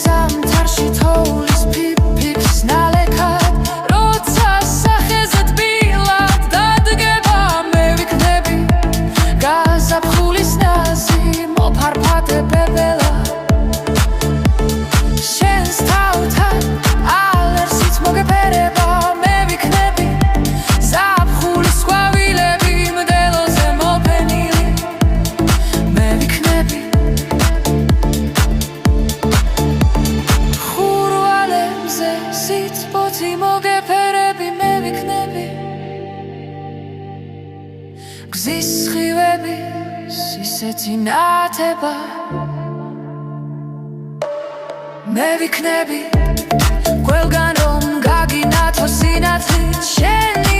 ზამთარში თოვლის ფიფიფს ნალექად როცა სახეზე თბილად დადგება მე ვიქნები გაზაფხულის ნაზი მოფარფატე ბებელა შენს თავთან ალერსით მოგეფერება მე ვიქნები ზაფხულის ყვავილები მდელოზე მოფენილი მე ვიქნები ხურვალებზე სიცბოთი მოგეფერები მე ვიქნები გზის სხივების ისეთი ნათება მე ვიქნები ყველგან რომ გაგინათო სინათლით შენი